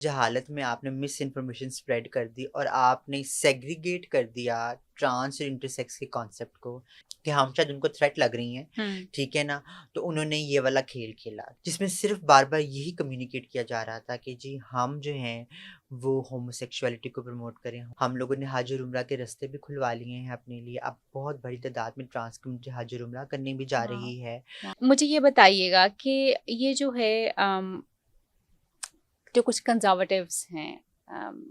जहालत में आपने मिस इन्फॉर्मेशन स्प्रेड कर दी और आपने सेग्रीगेट कर दिया ट्रांस और इंटरसेक्स के कॉन्सेप्ट को कि हम शायद उनको थ्रेट लग रही हैं, हुँ। ठीक है ना। तो उन्होंने ये वाला खेल खेला जिसमें सिर्फ बार बार यही कम्युनिकेट किया जा रहा था कि जी हम जो हैं वो होमोसेक्सुअलिटी को प्रमोट करें। हम लोगों ने हज और उम्रा के रास्ते भी खुलवा लिए हैं अपने लिए। अब बहुत बड़ी तादाद में ट्रांस कम्युनिटी हज और उम्रा करने भी जा हाँ, रही है। हाँ। मुझे ये बताइएगा कि ये जो है जो कुछ कंज़र्वेटिव्स हैं, अम,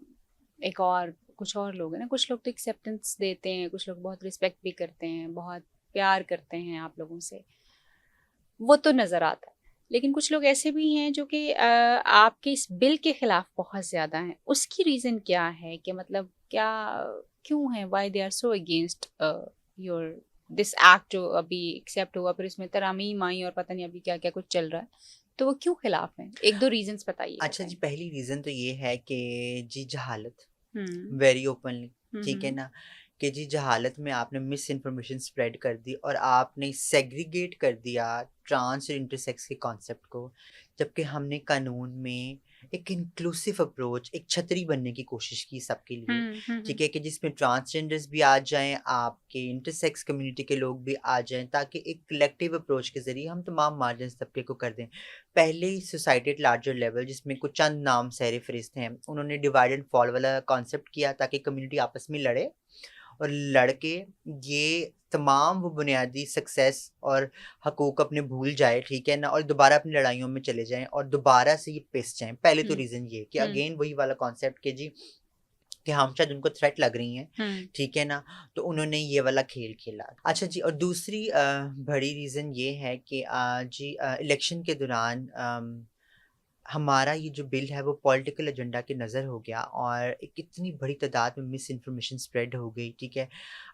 एक और कुछ और लोग हैं ना, कुछ लोग तो एक्सेप्टेंस देते हैं, कुछ लोग बहुत रिस्पेक्ट भी करते हैं, बहुत प्यार करते हैं आप लोगों से, वो तो नज़र आता है। लेकिन कुछ लोग ऐसे भी हैं जो कि आपके इस बिल के खिलाफ बहुत ज़्यादा हैं। उसकी रीज़न क्या है कि मतलब क्या क्यों है, why they are so against your this act जो अभी एक्सेप्ट हुआ, फिर इसमें तरामीम आई और पता नहीं अभी क्या-क्या कुछ चल रहा है। तो वो क्यों खिलाफ हैं? 1-2 रीज़न्स बताइएगा अच्छा जी, काइंड। पहली रीज़न तो ये है कि जी जहालत, हुँ। वेरी ओपनली, हुँ, ठीक है हुँ। ना, कि जी जहालत में आपने मिस इन्फॉर्मेशन स्प्रेड कर दी और आपने सेग्रीगेट कर दिया ट्रांस और इंटरसेक्स के कॉन्सेप्ट को। जबकि हमने कानून में एक इंक्लूसिव अप्रोच, एक छतरी बनने की कोशिश की सबके लिए, हुँ, हुँ, हुँ। ठीक है, कि जिसमें ट्रांसजेंडर्स भी आ जाएं, आपके इंटरसेक्स कम्युनिटी के लोग भी आ जाएं, ताकि एक कलेक्टिव अप्रोच के जरिए हम तमाम मार्जिन तबके को कर दें। पहले ही सोसाइटी एट लार्जर लेवल, जिसमें कुछ चंद नाम सहरे फहरिस्त हैं, उन्होंने डिवाइड एंड फॉल वाला कॉन्सेप्ट किया ताकि कम्युनिटी आपस में लड़े और लड़के ये तमाम वो बुनियादी सक्सेस और हकूक अपने भूल जाए, ठीक है ना, और दोबारा अपनी लड़ाइयों में चले जाएं और दोबारा से ये पिस जाएं। पहले तो हुँ, रीज़न ये कि हुँ, अगेन वही वाला कॉन्सेप्ट कि जी कि हम शायद उनको थ्रेट लग रही हैं, हुँ। ठीक है ना। तो उन्होंने ये वाला खेल खेला। अच्छा जी, और दूसरी बड़ी रीज़न ये है कि जी इलेक्शन के दौरान हमारा ये जो बिल है वो पॉलिटिकल एजेंडा के नज़र हो गया और एक इतनी बड़ी तादाद में मिस इन्फॉर्मेशन स्प्रेड हो गई, ठीक है।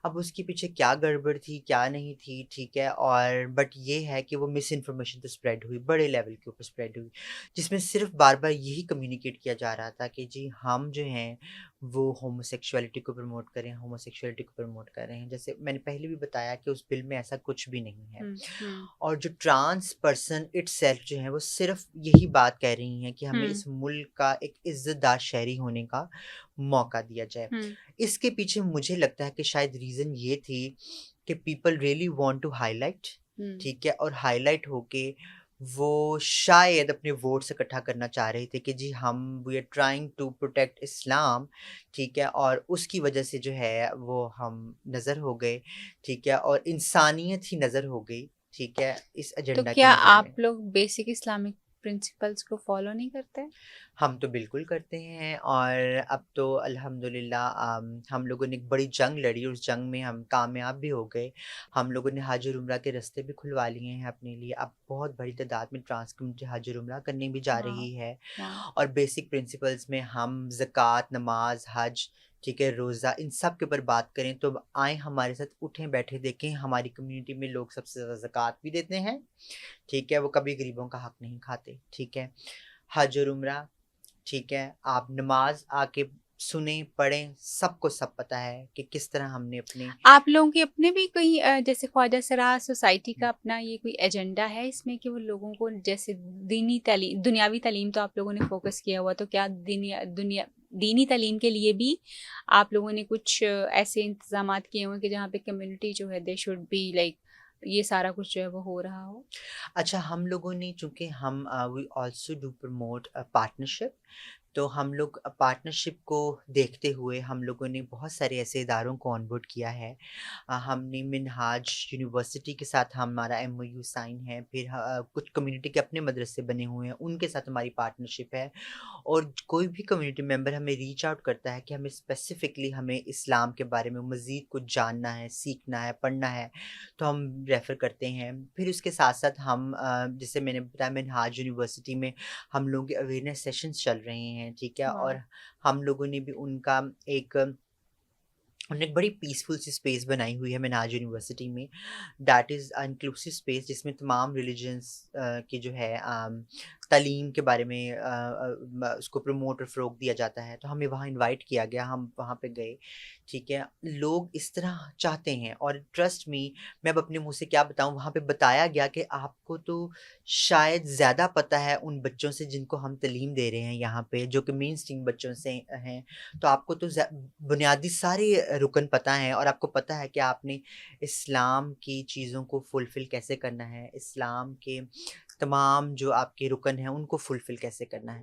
अब उसके पीछे क्या गड़बड़ थी, क्या नहीं थी, ठीक है, और बट ये है कि वो मिस इन्फॉर्मेशन तो स्प्रेड हुई, बड़े लेवल के ऊपर स्प्रेड हुई, जिसमें सिर्फ बार बार यही कम्युनिकेट किया जा रहा था कि जी हम जो हैं वो होमोसेक्सुअलिटी को प्रमोट करें, होमोसेक्सुअलिटी को प्रमोट कर रहे हैं। जैसे मैंने पहले भी बताया कि उस बिल में ऐसा कुछ भी नहीं है। हुँ, हुँ, और जो ट्रांस पर्सन इटसेल्फ जो है वो सिर्फ यही बात कह रही हैं कि हमें हुँ, इस मुल्क का एक इज्जतदार शहरी होने का मौका दिया जाए। हुँ, इसके पीछे मुझे लगता है कि शायद रीज़न ये थी कि people really want to highlight, हुँ। ठीक है, और हाईलाइट होके वो शायद अपने वोट्स इकट्ठा करना चाह रहे थे कि जी हम we are trying to protect Islam, ठीक है, और उसकी वजह से जो है वो हम नज़र हो गए, ठीक है, और इंसानियत ही नज़र हो गई, ठीक है, इस तो एजेंडा की क्या नज़र आप में। लोग बेसिक इस्लामिक प्रिंसिपल्स को फॉलो नहीं करते? हम तो बिल्कुल करते हैं और अब तो अल्हम्दुलिल्लाह हम लोगों ने एक बड़ी जंग लड़ी और उस जंग में हम कामयाब भी हो गए। हम लोगों ने हज और उम्रा के रास्ते भी खुलवा लिए हैं अपने लिए। अब बहुत बड़ी तादाद में ट्रांस कम्युनिटी हज और उम्रा करने भी जा वाओ! रही है वाओ! और बेसिक प्रिंसिपल्स में हम ज़कात, नमाज, हज, ठीक है, रोज़ा, इन सब के ऊपर बात करें तो आएँ हमारे साथ, उठें बैठे देखें, हमारी कम्युनिटी में लोग सबसे ज़्यादा ज़कात भी देते हैं, ठीक है, वो कभी गरीबों का हक नहीं खाते, ठीक है। हज और उम्रा, ठीक है, आप नमाज आके सुने, पढ़ें, सबको सब पता है कि किस तरह हमने अपने आप लोगों के अपने भी कोई जैसे ख्वाजा सरा सोसाइटी का अपना ये कोई एजेंडा है इसमें कि वो लोगों को जैसे दीनी तालीम, दुनियावी तालीम तो आप लोगों ने फोकस किया हुआ, तो क्या दीनी तालीम के लिए भी आप लोगों ने कुछ ऐसे इंतजामात किए हुए हैं कि जहाँ पे कम्युनिटी जो है दे शुड बी लाइक ये सारा कुछ जो है वो हो रहा हो? अच्छा, हम लोगों ने चूँकि हम we also do promote partnership, तो हम लोग पार्टनरशिप को देखते हुए हम लोगों ने बहुत सारे ऐसे इदारों को ऑनबोर्ड किया है। हमने मिनहाज यूनिवर्सिटी के साथ हमारा एमओयू साइन है, फिर कुछ कम्युनिटी के अपने मदरसे बने हुए हैं, उनके साथ हमारी पार्टनरशिप है और कोई भी कम्युनिटी मेंबर हमें रीच आउट करता है कि हमें स्पेसिफिकली हमें इस्लाम के बारे में मज़ीद कुछ जानना है, सीखना है, पढ़ना है, तो हम रेफ़र करते हैं। फिर उसके साथ-साथ हम जैसे मैंने बताया मिनहाज यूनिवर्सिटी में हम लोगों के अवेयरनेस सेशंस चल रहे हैं, ठीक है? वाह! और हम लोगों ने भी उनका एक हमने एक बड़ी पीसफुल सी स्पेस बनाई हुई है मिनाज यूनिवर्सिटी में, दैट इज़ इंक्लूसिव स्पेस जिसमें तमाम रिलीजन्स की जो है तालीम के बारे में उसको प्रमोट और फ़रोग़ दिया जाता है, तो हमें वहाँ इनवाइट किया गया, हम वहाँ पे गए, ठीक है। लोग इस तरह चाहते हैं और ट्रस्ट मी, मैं अब अपने मुँह से क्या बताऊँ, वहाँ पे बताया गया कि आपको तो शायद ज़्यादा पता है उन बच्चों से जिनको हम तालीम दे रहे हैं यहाँ पे, जो कि मेनस्ट्रीम बच्चों से हैं। तो आपको तो बुनियादी सारे रुकन पता हैं और आपको पता है कि आपने इस्लाम की चीज़ों को फुलफ़िल कैसे करना है, इस्लाम के तमाम जो आपके रुकन हैं, उनको फुलफ़िल कैसे करना है।